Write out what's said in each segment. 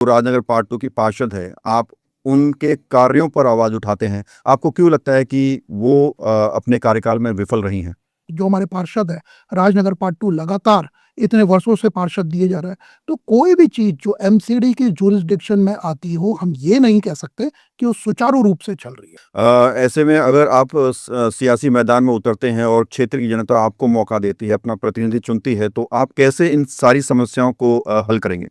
Rajnagar part 2 की पार्षद है, आप उनके कार्यों पर आवाज़ उठाते हैं। आपको क्यों लगता है कि वो अपने कार्यकाल में विफल रही हैं? जो हमारे पार्षद है, राजनगर पार्ट 2 लगातार इतने वर्षों से पार्षद दिए जा रहा है। तो कोई भी चीज़ जो एमसीडी की जुरिस्डिक्शन में आती हो, हम ये नहीं कह सकते कि वो सुचारू रूप से चल रही है। ऐसे में अगर आप सियासी मैदान में उतरते हैं और क्षेत्र की जनता आपको मौका देती है, अपना प्रतिनिधि चुनती है, तो आप कैसे इन सारी समस्याओं को हल करेंगे?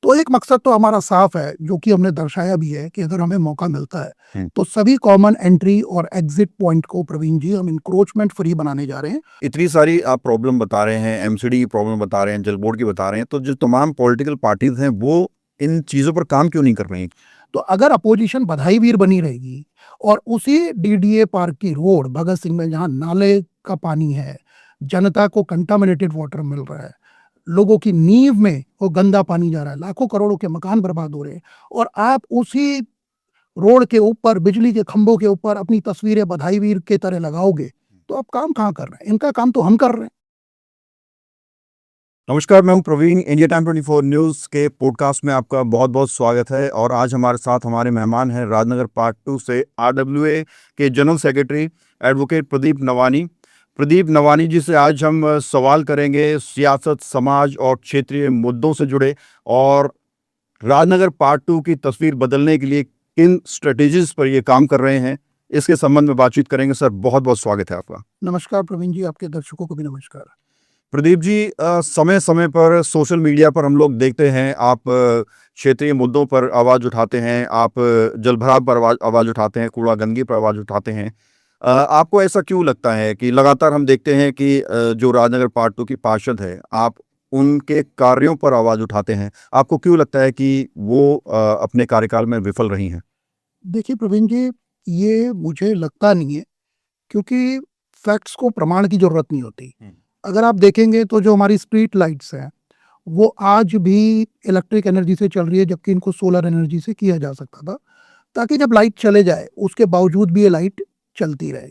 तो एक मकसद तो हमारा साफ है, जो कि हमने दर्शाया भी है कि अगर हमें मौका मिलता है, हुँ। तो सभी कॉमन एंट्री और एग्जिट पॉइंट को प्रवीण जी हम इंक्रोचमेंट फ्री बनाने जा रहे हैं। इतनी सारी आप प्रॉब्लम बता रहे हैं, एमसीडी की प्रॉब्लम बता रहे हैं, जल बोर्ड की बता रहे हैं, तो जो तमाम पॉलिटिकल पार्टीज़ हैं, वो इन चीज़ों पर काम क्यों नहीं कर रही? तो अगर अपोजिशन बधाईवीर बनी रहेगी और उसी डीडीए पार्क की रोड भगत सिंह में जहाँ नाले का पानी है, जनता को कंटामिनेटेड वाटर मिल रहा है, लोगों की नींव में वो गंदा पानी जा रहा है, लाखों करोड़ों के मकान बर्बाद हो रहे हैं और आप उसी रोड के ऊपर बिजली के खंभों के ऊपर अपनी तस्वीरें बधाईवीर के तरह लगाओगे, तो आप काम कहाँ कर रहे हैं? इनका काम तो हम कर रहे हैं। नमस्कार, मैं हूं प्रवीण। इंडिया टाइम 24 न्यूज़ के पॉडकास्ट में आपका बहुत-बहुत स्वागत है और आज हमारे साथ हमारे मेहमान हैं राजनगर पार्ट 2 से आरडब्ल्यूए के general secretary advocate Pradeep Navani. Pradeep Navani ji से आज हम सवाल करेंगे सियासत, समाज और क्षेत्रीय मुद्दों से जुड़े और राजनगर पार्ट 2 की तस्वीर बदलने के लिए किन स्ट्रेटेजीज़ पर ये काम कर रहे हैं, इसके संबंध में बातचीत करेंगे। सर, बहुत-बहुत स्वागत है आपका। नमस्कार प्रवीण जी, आपके दर्शकों को भी नमस्कार। प्रदीप जी, समय-समय पर सोशल मीडिया पर हम लोग देखते हैं आप क्षेत्रीय मुद्दों पर आवाज़ उठाते हैं, आप जलभराव पर आवाज़ उठाते हैं, कूड़ा गंदगी पर आवाज़ उठाते हैं। आपको ऐसा क्यों लगता है कि लगातार हम देखते हैं कि जो राजनगर पार्ट 2 की पार्षद है, आप उनके कार्यों पर आवाज़ उठाते हैं। आपको क्यों लगता है कि वो अपने कार्यकाल में विफल रही हैं? देखिए प्रवीण जी, ये मुझे लगता नहीं है, क्योंकि फैक्ट्स को प्रमाण की ज़रूरत नहीं होती। अगर आप देखेंगे तो जो हमारी स्ट्रीट लाइट्स हैं, वो आज भी इलेक्ट्रिक एनर्जी से चल रही है, जबकि इनको सोलर एनर्जी से किया जा सकता था, ताकि जब लाइट चले जाए, उसके बावजूद भी ये लाइट चलती रहे।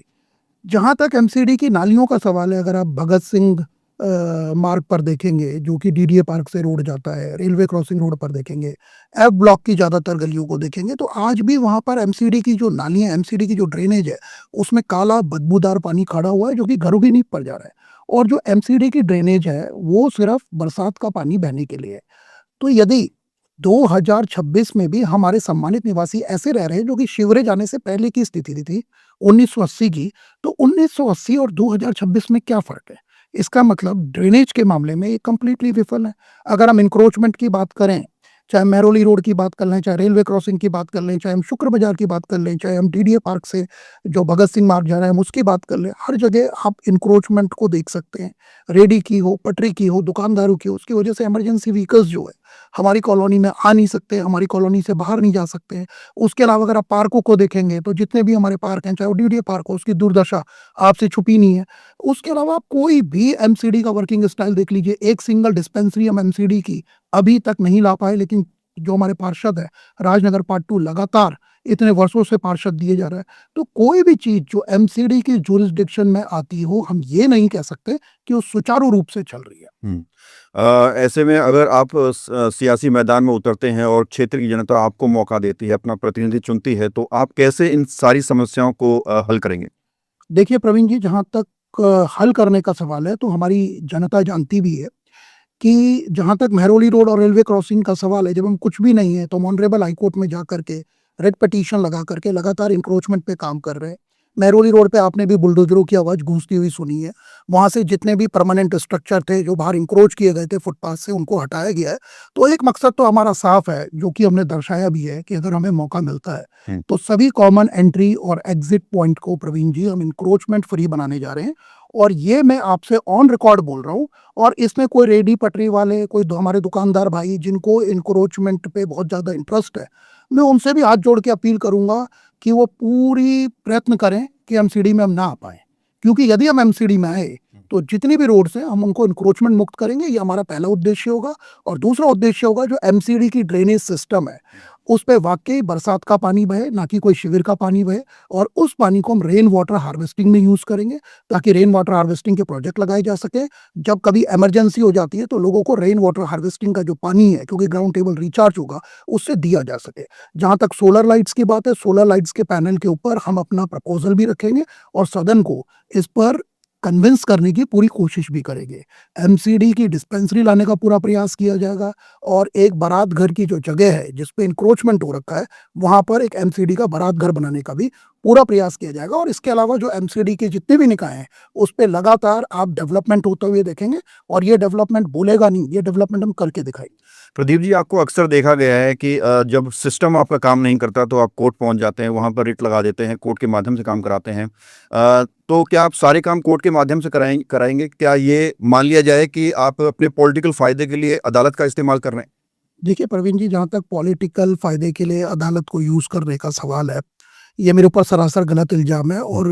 जहाँ तक एमसीडी की नालियों का सवाल है, अगर आप भगत सिंह मार्ग पर देखेंगे, जो कि डीडीए पार्क से रोड जाता है, रेलवे क्रॉसिंग रोड पर देखेंगे, एफ ब्लॉक की ज़्यादातर गलियों को देखेंगे, तो आज भी वहाँ पर एमसीडी की जो नालियाँ, एमसीडी की जो ड्रेनेज है, उसमें काला बदबूदार पानी खड़ा हुआ है, जो कि घरों की नींव पर जा रहा है। और जो एमसीडी की ड्रेनेज है, वो सिर्फ बरसात का पानी बहने के लिए है। तो यदि 2026 में भी हमारे सम्मानित निवासी ऐसे रह रहे हैं जो कि शिवरेज आने से पहले की स्थिति थी 1980 की, तो 1980 और 2026 में क्या फ़र्क है? इसका मतलब ड्रेनेज के मामले में ये कंप्लीटली विफल है। अगर हम एनक्रोचमेंट की बात करें, चाहे मेहरौली रोड की बात कर लें, चाहे रेलवे क्रॉसिंग की बात कर लें, चाहे हम शुक्र बाज़ार की बात कर लें, चाहे हम डीडीए पार्क से जो भगत सिंह मार्ग जा रहा है हम उसकी बात कर लें, हर जगह आप एनक्रोचमेंट को देख सकते हैं। रेहड़ी की हो, पटरी की हो, दुकानदारों की हो, उसकी वजह से इमरजेंसी व्हीकल्स जो है, हमारी कॉलोनी में आ नहीं सकते, हमारी कॉलोनी से बाहर नहीं जा सकते हैं। उसके अलावा अगर आप पार्कों को देखेंगे, तो जितने भी हमारे पार्क हैं, चाहे वो डीडीए पार्क हो, उसकी दुर्दशा आपसे छुपी नहीं है। उसके अलावा आप कोई भी एमसीडी का वर्किंग स्टाइल देख लीजिए, एक सिंगल डिस्पेंसरी हम एमसीडी की अभी तक नहीं ला पाए, लेकिन जो हमारे पार्षद है, राजनगर पार्ट 2 लगातार इतने वर्षों से पार्षद दिए जा रहा है। तो कोई भी चीज़ जो एमसीडी की जुरिस्डिक्शन में आती हो, हम ये नहीं कह सकते कि वो सुचारू रूप से चल रही है। ऐसे में अगर आप सियासी मैदान में उतरते हैं और क्षेत्र की जनता आपको मौका देती है, अपना प्रतिनिधि चुनती है, तो आप कैसे इन सारी समस्याओं को हल करेंगे? देखिए प्रवीण जी, जहाँ तक हल करने का सवाल है, तो हमारी जनता जानती भी है कि जहाँ तक मेहरौली रोड और रेलवे क्रॉसिंग का सवाल है, जब हम कुछ भी नहीं है, तो हम ऑनरेबल हाई कोर्ट में जा करके रेड पिटीशन लगा करके लगातार इंक्रोचमेंट पे काम कर रहे हैं। मेहरौली रोड पे आपने भी बुलडोजरों की आवाज़ गूंजती हुई सुनी है। वहाँ से जितने भी परमानेंट स्ट्रक्चर थे, जो बाहर इंक्रोच किए गए थे फुटपाथ से, उनको हटाया गया है। तो एक मकसद तो हमारा साफ है, जो कि हमने दर्शाया भी है कि अगर हमें मौका मिलता है, तो सभी कॉमन एंट्री और एग्जिट पॉइंट को प्रवीण जी हम इंक्रोचमेंट फ्री बनाने जा रहे हैं। और ये मैं आपसे ऑन रिकॉर्ड बोल रहा हूँ। और इसमें कोई रेहड़ी पटरी वाले, कोई हमारे दुकानदार भाई जिनको इंक्रोचमेंट पे बहुत ज़्यादा इंटरेस्ट है, मैं उनसे भी हाथ जोड़ के अपील करूँगा कि वो पूरी प्रयत्न करें कि एमसीडी में हम ना आ पाएँ। क्योंकि यदि हम एमसीडी में आए, तो जितनी भी रोड्स हैं, हम उनको इंक्रोचमेंट मुक्त करेंगे, ये हमारा पहला उद्देश्य होगा। और दूसरा उद्देश्य होगा, जो एमसीडी की ड्रेनेज सिस्टम है, उस पे वाकई बरसात का पानी बहे, ना कि कोई शिविर का पानी बहे, और उस पानी को हम रेन वाटर हार्वेस्टिंग में यूज़ करेंगे, ताकि रेन वाटर हार्वेस्टिंग के प्रोजेक्ट लगाए जा सके। जब कभी इमरजेंसी हो जाती है तो लोगों को रेन वाटर हार्वेस्टिंग का जो पानी है, क्योंकि ग्राउंड टेबल रिचार्ज होगा, उससे दिया जा सके। जहाँ तक सोलर लाइट्स की बात है, सोलर लाइट्स के पैनल के ऊपर हम अपना प्रपोज़ल भी रखेंगे और सदन को इस पर कन्विंस करने की पूरी कोशिश भी करेंगे। एमसीडी की डिस्पेंसरी लाने का पूरा प्रयास किया जाएगा, और एक बारात घर की जो जगह है जिस पे इंक्रोचमेंट हो रखा है, वहाँ पर एक एमसीडी का बारात घर बनाने का भी पूरा प्रयास किया जाएगा। और इसके अलावा जो एमसीडी के जितने भी निकाय हैं, उस पे लगातार आप डेवलपमेंट होते हुए देखेंगे, और ये डेवलपमेंट बोलेगा नहीं, ये डेवलपमेंट हम करके दिखाएंगे। प्रदीप जी, आपको अक्सर देखा गया है कि जब सिस्टम आपका काम नहीं करता तो आप कोर्ट पहुंच जाते हैं, वहां पर रिट लगा देते हैं, कोर्ट के माध्यम से काम कराते हैं। तो क्या आप सारे काम कोर्ट के माध्यम से कराएंगे? क्या ये मान लिया जाए कि आप अपने पॉलिटिकल फायदे के लिए अदालत का इस्तेमाल कर रहे हैं? देखिए प्रवीण जी, जहाँ तक पॉलिटिकल फ़ायदे के लिए अदालत को यूज़ करने का सवाल है, ये मेरे ऊपर सरासर गलत इल्ज़ाम है। और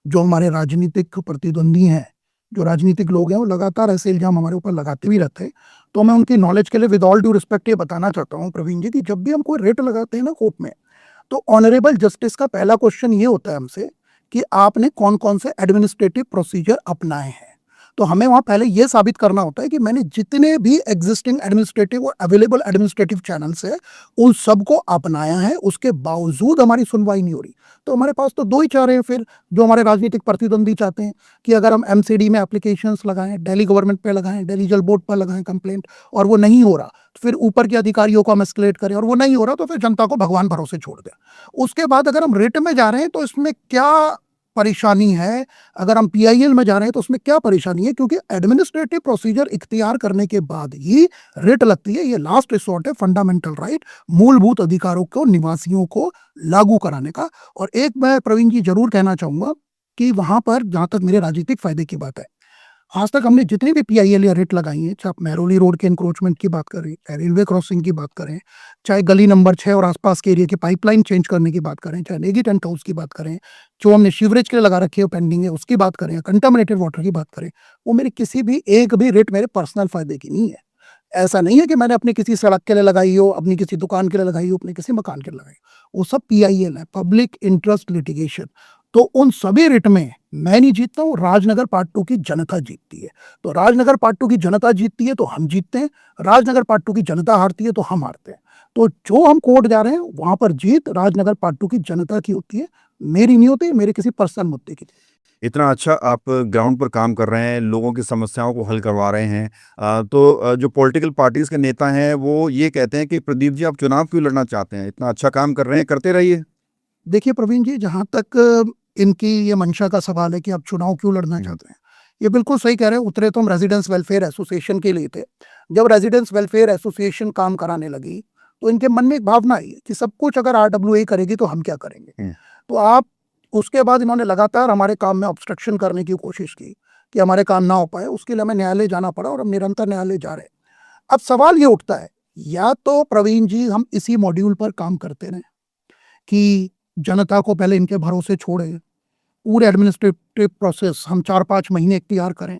जो हमारे राजनीतिक प्रतिद्वंदी हैं, जो राजनीतिक लोग हैं, वो लगातार ऐसे इल्ज़ाम हमारे ऊपर लगाते भी रहते हैं। तो मैं उनकी नॉलेज के लिए विद ऑल ड्यू रिस्पेक्ट ये बताना चाहता हूँ प्रवीण जी, कि जब भी हम कोई रेट लगाते हैं ना कोर्ट में, तो ऑनरेबल जस्टिस का पहला क्वेश्चन ये होता है हमसे कि आपने कौन-कौन से एडमिनिस्ट्रेटिव प्रोसीजर अपनाए हैं। तो हमें वहाँ पहले ये साबित करना होता है कि मैंने जितने भी एग्जिस्टिंग एडमिनिस्ट्रेटिव और अवेलेबल एडमिनिस्ट्रेटिव चैनल्स है, उन सबको अपनाया है, उसके बावजूद हमारी सुनवाई नहीं हो रही। तो हमारे पास तो 2 ही चारे हैं फिर, जो हमारे राजनीतिक प्रतिद्वंदी चाहते हैं कि अगर हम एमसीडी में एप्लीकेशंस लगाएँ, दिल्ली गवर्नमेंट पे लगाएँ, दिल्ली जल बोर्ड पर लगाएँ कंप्लेंट, और वो नहीं हो रहा, तो फिर ऊपर के अधिकारियों को हम एस्केलेट करें, और वो नहीं हो रहा तो फिर जनता को भगवान भरोसे छोड़ दें। उसके बाद अगर हम रिट में जा रहे हैं तो इसमें क्या परेशानी है, अगर हम पीआईएल में जा रहे हैं तो उसमें क्या परेशानी है, क्योंकि एडमिनिस्ट्रेटिव प्रोसीजर इख्तियार करने के बाद ही रिट लगती है। ये लास्ट रिसोर्ट है, फंडामेंटल राइट, मूलभूत अधिकारों को निवासियों को लागू कराने का। और एक मैं प्रवीण जी जरूर कहना चाहूंगा कि वहां पर जहां तक मेरे राजनीतिक फायदे की बात है, आज तक हमने जितनी भी पीआईएल या रेट लगाई है, चाहे आप मेहरौली रोड के इंक्रोचमेंट की बात करें, चाहे रेलवे क्रॉसिंग की बात करें, चाहे गली नंबर 6 और आसपास के एरिया की पाइपलाइन चेंज करने की बात करें, चाहे नेगी टेंट हाउस की बात करें, जो हमने सीवरेज के लिए लगा रखी है पेंडिंग है उसकी बात करें, या कंटामिनेटेड वाटर की बात करें, वो मेरी किसी भी एक भी रेट मेरे पर्सनल फायदे की नहीं है। ऐसा नहीं है कि मैंने अपनी किसी सड़क के लिए लगाई हो, अपनी किसी दुकान के लिए लगाई हो, अपने किसी मकान के लिए लगाई हो। वो सब पीआईएल है, पब्लिक इंटरेस्ट लिटिगेशन। तो उन सभी रिट में मैं नहीं जीतता हूँ, राजनगर पार्ट 2 की जनता जीतती है। तो राजनगर पार्ट 2 की जनता जीतती है तो हम जीतते हैं, राजनगर पार्ट 2 की जनता हारती है तो हम हारते हैं। तो जो हम कोर्ट जा रहे हैं वहां पर जीत राजनगर पार्ट 2 की जनता की होती है, मेरी नहीं होती, मेरे किसी पर्सनल मुद्दे की। इतना अच्छा आप ग्राउंड पर काम कर रहे हैं, लोगों की समस्याओं को हल करवा रहे हैं। तो जो पॉलिटिकल पार्टीज़ के नेता हैं वो ये कहते हैं कि प्रदीप जी, आप चुनाव क्यों लड़ना चाहते हैं? इतना अच्छा काम कर रहे हैं, करते रहिए। देखिए प्रवीण जी, जहाँ तक इनकी ये मंशा का सवाल है कि आप चुनाव क्यों लड़ना चाहते हैं, ये बिल्कुल सही कह रहे हैं। उतरे तो हम रेजिडेंस वेलफेयर एसोसिएशन के लिए थे। जब रेजिडेंस वेलफेयर एसोसिएशन काम कराने लगी तो इनके मन में एक भावना आई कि सब कुछ अगर आरडब्ल्यूए करेगी तो हम क्या करेंगे। तो आप उसके बाद इन्होंने लगातार हमारे काम में ऑब्स्ट्रक्शन करने की कोशिश की कि हमारे काम ना हो पाए। उसके लिए हमें न्यायालय जाना पड़ा और हम निरंतर न्यायालय जा रहे हैं। अब सवाल ये उठता है, या तो प्रवीण जी हम इसी मॉड्यूल पर काम करते रहें कि जनता को पहले इनके भरोसे छोड़े, पूरे एडमिनिस्ट्रेटिव प्रोसेस हम 4-5 महीने इख्तियार करें,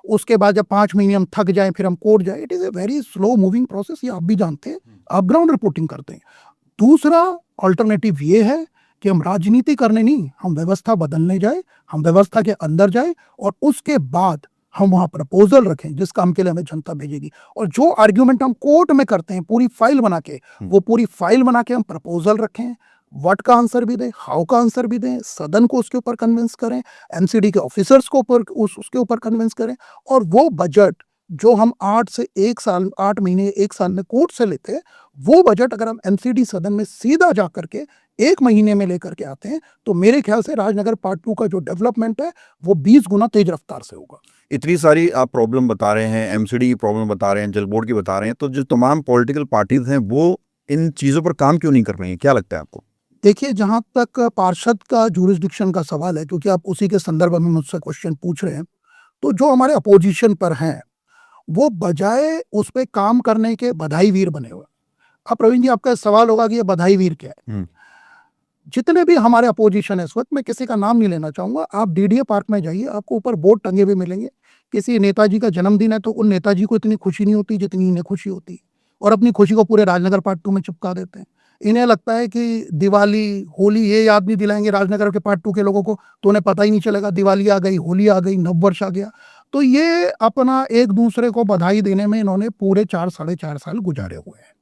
उसके बाद जब 5 महीने हम थक जाएं फिर हम कोर्ट जाएं। It is a very slow moving process, ये आप भी जानते हैं, आप ग्राउंड रिपोर्टिंग करते हैं। दूसरा अल्टरनेटिव ये है कि हम राजनीति करने नहीं, हम व्यवस्था बदलने जाए, हम व्यवस्था के अंदर जाए और उसके बाद हम वहाँ प्रपोजल रखें जिस काम के लिए हमें जनता भेजेगी। और जो आर्ग्यूमेंट हम कोर्ट में करते हैं पूरी फाइल बना के, वो पूरी फाइल बना के हम प्रपोजल रखें, व्हाट का आंसर भी दें, हाउ का आंसर भी दें, सदन को उसके ऊपर कन्विंस करें, एमसीडी के ऑफिसर्स को ऊपर उसके ऊपर कन्विंस करें। और वो बजट जो हम 8 से 1 साल, 8 महीने 1 साल में कोर्ट से लेते हैं, वो बजट अगर हम एमसीडी सदन में सीधा जा करके 1 महीने में लेकर के आते हैं, तो मेरे ख्याल से राजनगर पार्ट 2 का जो डेवलपमेंट है वो 20 गुना तेज रफ्तार से होगा। इतनी सारी आप प्रॉब्लम बता रहे हैं, एमसीडी की प्रॉब्लम बता रहे हैं, जल बोर्ड की बता रहे हैं, तो जो तमाम पॉलिटिकल पार्टीज हैं वो इन चीज़ों पर काम क्यों नहीं कर रही हैं? क्या लगता है आपको? देखिए, जहाँ तक पार्षद का जुरिस्डिक्शन का सवाल है, क्योंकि आप उसी के संदर्भ में मुझसे क्वेश्चन पूछ रहे हैं, तो जो हमारे अपोजिशन पर हैं, वो बजाय उस पे काम करने के बधाई वीर बने हुए। अब प्रवीण जी, आपका सवाल होगा कि ये बधाई वीर क्या है? जितने भी हमारे अपोजिशन है इस वक्त, मैं किसी का नाम नहीं लेना चाहूंगा, आप डीडीए पार्क में जाइए, आपको ऊपर बोर्ड टंगे हुए मिलेंगे। किसी नेताजी का जन्मदिन है तो उन नेताजी को इतनी खुशी नहीं होती जितनी इन्हें खुशी होती है, और अपनी खुशी को पूरे राजनगर पार्ट 2 में चिपका देते हैं। इन्हें लगता है कि दिवाली, होली ये याद नहीं दिलाएंगे राजनगर के पार्ट 2 के लोगों को तो उन्हें पता ही नहीं चलेगा दिवाली आ गई, होली आ गई, नववर्ष आ गया। तो ये अपना एक दूसरे को बधाई देने में इन्होंने पूरे 4 साढ़े 4 साल गुजारे हुए हैं।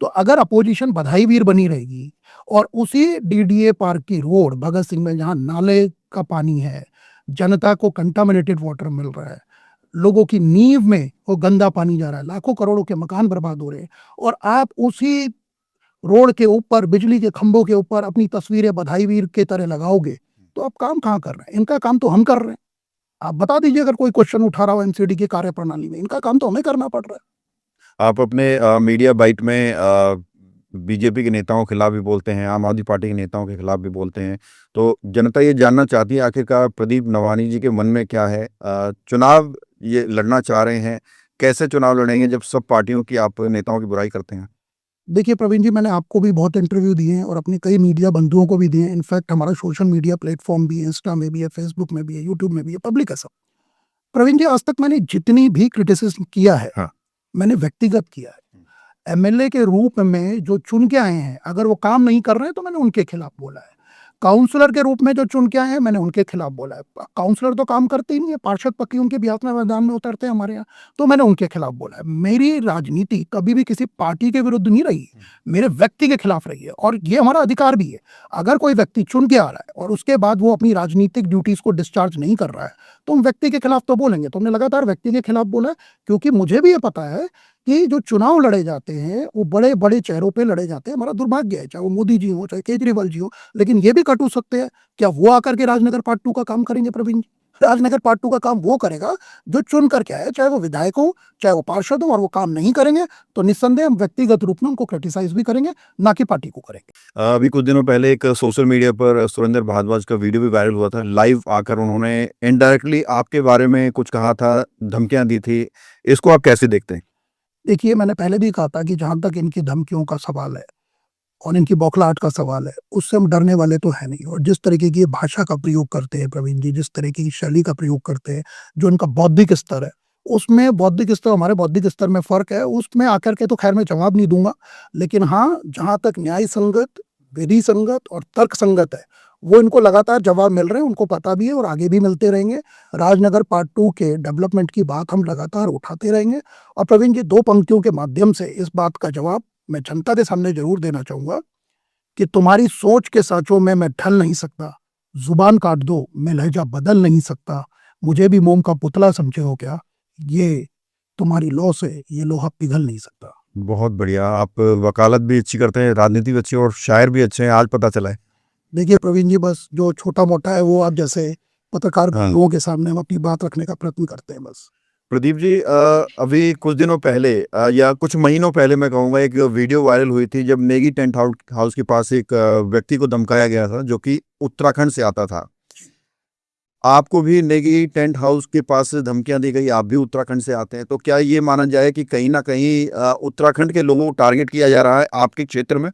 तो अगर अपोजिशन बधाई वीर बनी रहेगी और उसी डीडीए पार्क की रोड भगत सिंह में जहाँ नाले का पानी है, जनता को कंटामिनेटेड वाटर मिल रहा है, लोगों की नींव में वो गंदा पानी जा रहा है, लाखों करोड़ों के मकान बर्बाद हो रहे हैं और आप उसी रोड के ऊपर, बिजली के खंभों के ऊपर अपनी तस्वीरें बधाई वीर के तरह लगाओगे, तो आप काम कहाँ कर रहे हैं? इनका काम तो हम कर रहे हैं। आप बता दीजिए अगर कोई क्वेश्चन उठा रहा हो एमसीडी की कार्यप्रणाली में, इनका काम तो हमें करना पड़ रहा है। आप अपने मीडिया बाइट में बीजेपी के नेताओं के खिलाफ भी बोलते हैं, आम आदमी पार्टी के नेताओं के खिलाफ भी बोलते हैं। तो जनता ये जानना चाहती है आखिरकार प्रदीप नवानी जी के मन में क्या है? चुनाव ये लड़ना चाह रहे हैं, कैसे चुनाव लड़ेंगे जब सब पार्टियों की आप नेताओं की बुराई करते हैं? देखिए प्रवीण जी, मैंने आपको भी बहुत इंटरव्यू दिए हैं और अपने कई मीडिया बंधुओं को भी दिए हैं। इनफैक्ट हमारा सोशल मीडिया प्लेटफॉर्म भी है, इंस्टा में भी है, फेसबुक में भी है, यूट्यूब में भी है, पब्लिक है सब। प्रवीण जी, आज तक मैंने जितनी भी क्रिटिसिज्म किया है, हाँ। मैंने व्यक्तिगत किया है। एमएलए के रूप में जो चुन के आए हैं, अगर वो काम नहीं कर रहे हैं तो मैंने उनके खिलाफ बोला है। काउंसलर के रूप में जो चुन के आए हैं, मैंने उनके खिलाफ बोला है। काउंसलर तो काम करते ही नहीं है, पार्षद पक्की उनके बिहाफ में मैदान में उतरते हैं हमारे यहाँ, तो मैंने उनके खिलाफ बोला है। मेरी राजनीति कभी भी किसी पार्टी के विरुद्ध नहीं रही है, मेरे व्यक्ति के खिलाफ रही है और ये हमारा अधिकार भी है। अगर कोई व्यक्ति चुन के आ रहा है और उसके बाद वो अपनी राजनीतिक ड्यूटीज को डिस्चार्ज नहीं कर रहा है, तो हम व्यक्ति के खिलाफ तो बोलेंगे। तो हमने लगातार व्यक्ति के खिलाफ बोला है, क्योंकि मुझे भी ये पता है कि जो चुनाव लड़े जाते हैं वो बड़े बड़े चेहरों पे लड़े जाते हैं। हमारा दुर्भाग्य है, चाहे वो मोदी जी हो, चाहे केजरीवाल जी हो, लेकिन ये भी कटु सत्य है, क्या वो आकर के राजनगर पार्ट 2 का काम करेंगे? प्रवीण जी, राजनगर पार्ट 2 का काम वो करेगा जो चुन करके आए, चाहे वो विधायक हो, चाहे वो पार्षद हो, और वो काम नहीं करेंगे तो निस्संदेह हम व्यक्तिगत रूप में उनको क्रिटिसाइज भी करेंगे, ना कि पार्टी को करेंगे। अभी कुछ दिनों पहले एक सोशल मीडिया पर सुरेंद्र भारद्वाज का वीडियो भी वायरल हुआ था। लाइव आकर उन्होंने इनडायरेक्टली आपके बारे में कुछ कहा था, धमकियां दी थी। इसको आप कैसे देखते हैं? देखिए, मैंने पहले भी कहा था कि जहां तक इनकी धमकियों का सवाल है और इनकी बौखलाहट का सवाल है, उससे हम डरने वाले तो है नहीं। और जिस तरीके की ये भाषा का प्रयोग करते हैं प्रवीण जी, जिस तरीके की शैली का प्रयोग करते हैं, जो इनका बौद्धिक स्तर है, उसमें बौद्धिक स्तर, हमारे बौद्धिक स्तर में फ़र्क है। उसमें आकर के तो खैर मैं जवाब नहीं दूँगा। लेकिन हाँ, जहाँ तक न्याय संगत, विधि संगत और तर्क संगत है, वो इनको लगातार जवाब मिल रहे हैं, उनको पता भी है और आगे भी मिलते रहेंगे। राजनगर पार्ट 2 के डेवलपमेंट की बात हम लगातार उठाते रहेंगे। और प्रवीण जी, 2 पंक्तियों के माध्यम से इस बात का जवाब मैं जनता के सामने ज़रूर देना चाहूँगा कि तुम्हारी सोच के साँचों में मैं ढल नहीं सकता, ज़ुबान काट दो, मैं लहज़ा बदल नहीं सकता, मुझे भी मोम का पुतला समझे हो क्या? ये तुम्हारी लौ से ये लोहा पिघल नहीं सकता। बहुत बढ़िया। आप वकालत भी अच्छी करते हैं, राजनीति भी अच्छी है और शायर भी अच्छे हैं, आज पता चला है। देखिए प्रवीण जी, बस जो छोटा-मोटा है वो आप जैसे पत्रकार हाँ। लोगों के सामने हम अपनी बात रखने का प्रयत्न करते हैं बस। प्रदीप जी, अभी कुछ दिनों पहले या कुछ महीनों पहले मैं कहूँगा, एक वीडियो वायरल हुई थी जब नेगी टेंट हाउस के पास एक व्यक्ति को धमकाया गया था जो कि उत्तराखंड से आता था। आपको भी नेगी टेंट हाउस के पास से धमकियां दी गई, आप भी उत्तराखंड से आते हैं, तो क्या ये माना जाए कि कहीं ना कहीं उत्तराखंड के लोगों को टारगेट किया जा रहा है आपके क्षेत्र में?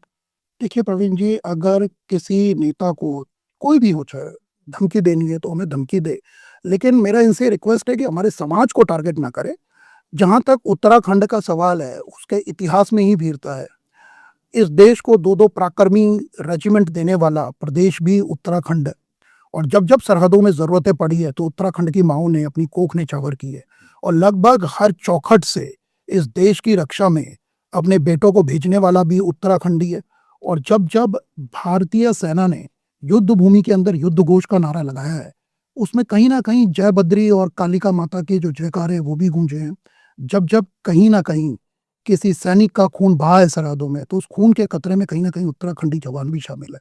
देखिए प्रवीण जी, अगर किसी नेता को कोई भी हो, चाहे धमकी देनी है तो हमें धमकी दे, लेकिन मेरा इनसे रिक्वेस्ट है कि हमारे समाज को टारगेट ना करे। जहाँ तक उत्तराखंड का सवाल है, उसके इतिहास में ही वीरता है। इस देश को 2-2 पराक्रमी रेजिमेंट देने वाला प्रदेश भी उत्तराखंड है। और जब-जब सरहदों में ज़रूरतें पड़ी है, तो उत्तराखंड की माँओं ने अपनी कोख न्यौछावर की है। और लगभग हर चौखट से इस देश की रक्षा में अपने बेटों को भेजने वाला भी उत्तराखंडी है। और जब-जब भारतीय सेना ने युद्ध भूमि के अंदर युद्ध घोष का नारा लगाया है, उसमें कहीं न कहीं जय बद्री और कालिका माता के जो जयकारे हैं, वो भी गूंजे हैं। जब-जब कहीं न कहीं किसी सैनिक का खून बहा है सरहदों में, तो उस खून के कतरे में कहीं न कहीं उत्तराखंडी जवान भी शामिल है।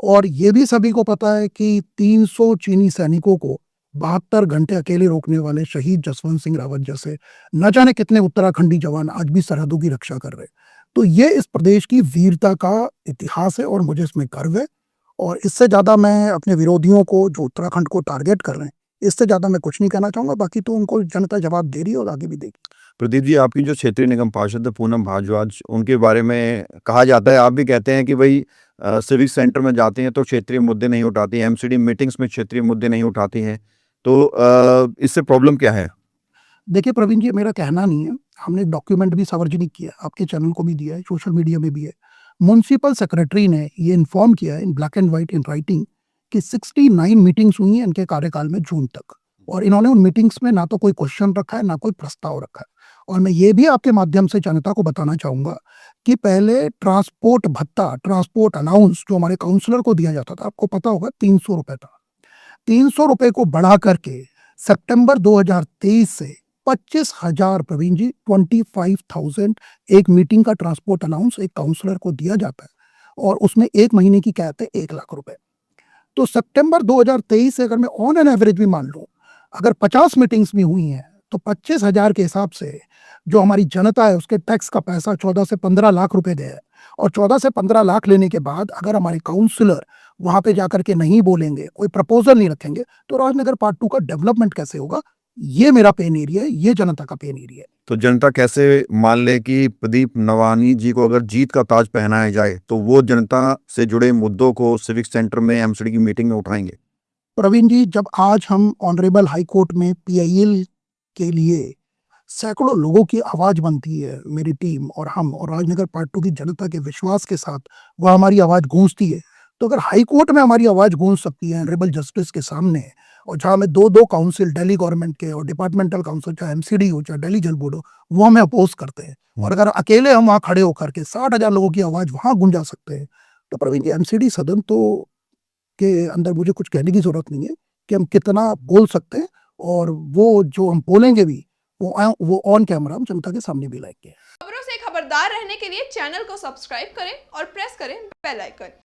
और ये भी सभी को पता है कि 300 चीनी सैनिकों को 72 घंटे अकेले रोकने वाले शहीद जसवंत सिंह रावत जैसे न जाने कितने उत्तराखंडी जवान आज भी सरहदों की रक्षा कर रहे हैं। तो ये इस प्रदेश की वीरता का इतिहास है और मुझे इसमें गर्व है। और इससे ज़्यादा मैं अपने विरोधियों को, जो उत्तराखंड को टारगेट कर रहे हैं, इससे ज़्यादा मैं कुछ नहीं कहना चाहूँगा। बाकी तो उनको जनता जवाब दे रही है और आगे भी देगी। प्रदीप जी, आपकी जो क्षेत्रीय निगम पार्षद है पूनम भारद्वाज, उनके बारे में कहा जाता है, आप भी कहते हैं कि भाई सिविक सेंटर में जाते हैं तो क्षेत्रीय मुद्दे नहीं उठाती, एमसीडी मीटिंग्स में क्षेत्रीय मुद्दे नहीं उठाती हैं, तो इससे प्रॉब्लम क्या है? देखिए प्रवीण जी, मेरा कहना नहीं है। हमने डॉक्यूमेंट भी सार्वजनिक किया है, आपके चैनल को भी दिया है, सोशल मीडिया में भी है। म्युनिसिपल सेक्रेटरी ने ये इन्फॉर्म किया in black and white in writing कि 69 मीटिंग्स हुई हैं इनके कार्यकाल में जून तक, और इन्होंने उन मीटिंग्स में ना तो कोई क्वेश्चन रखा है ना कोई प्रस्ताव रखा है। और मैं ये भी आपके माध्यम से जनता को बताना चाहूँगा कि पहले ट्रांसपोर्ट भत्ता, ट्रांसपोर्ट अलाउंस जो हमारे काउंसलर को दिया जाता था, आपको पता होगा 300 रुपए था। 300 रुपए को बढ़ा करके सितंबर 2023 से 25,000 प्रवीण जी 25,000 एक मीटिंग का ट्रांसपोर्ट अलाउंस एक काउंसलर को दिया जाता है, और उसमें एक महीने की कहते हैं 1 लाख रुपए। तो सितंबर 2023 से अगर मैं ऑन एन एवरेज भी मान लूँ, अगर 50 मीटिंग्स भी हुई हैं तो 25,000 के हिसाब से जो हमारी जनता है उसके टैक्स का पैसा 14 से 15 लाख रुपए दे है, और 14 से 15 लाख लेने के बाद अगर हमारे काउंसलर वहां पे जाकर के नहीं बोलेंगे, कोई प्रपोजल नहीं रखेंगे, तो राजनगर पार्ट 2 का डेवलपमेंट कैसे होगा? ये मेरा पेन एरिया है, ये जनता का पेन एरिया है। तो जनता कैसे मान ले कि प्रदीप नवानी जी को अगर जीत का ताज पहनाया जाए तो वो जनता से जुड़े मुद्दों को सिविक सेंटर में एमसीडी की मीटिंग में उठाएंगे? प्रवीण जी, जब आज हम ऑनरेबल हाई कोर्ट में पीआईएल के लिए सैकड़ों लोगों की आवाज बनती है, मेरी टीम और हम और राजनगर पार्ट 2 की जनता के विश्वास के साथ वह हमारी आवाज गूंजती है, तो अगर हाई कोर्ट में हमारी आवाज गूंज सकती है ऑनरेबल जस्टिस के सामने, और जहां में दो काउंसिल दिल्ली गवर्नमेंट के और डिपार्टमेंटल काउंसिल, चाहे एमसीडी हो चाहे दिल्ली जल बोर्ड हो, वो हमें अपोज करते हैं, और अगर अकेले हम वहां खड़े होकर के 60,000 लोगों की आवाज वहां गुंजा सकते हैं, तो प्रवीण जी एमसीडी सदन तो के अंदर मुझे कुछ कहने की जरूरत नहीं है कि हम कितना बोल सकते हैं, और वो जो हम बोलेंगे भी वो ऑन कैमरा हम जनता के सामने भी लाएंगे। खबरों से खबरदार रहने के लिए चैनल को सब्सक्राइब करें और प्रेस करें बेल आइकन।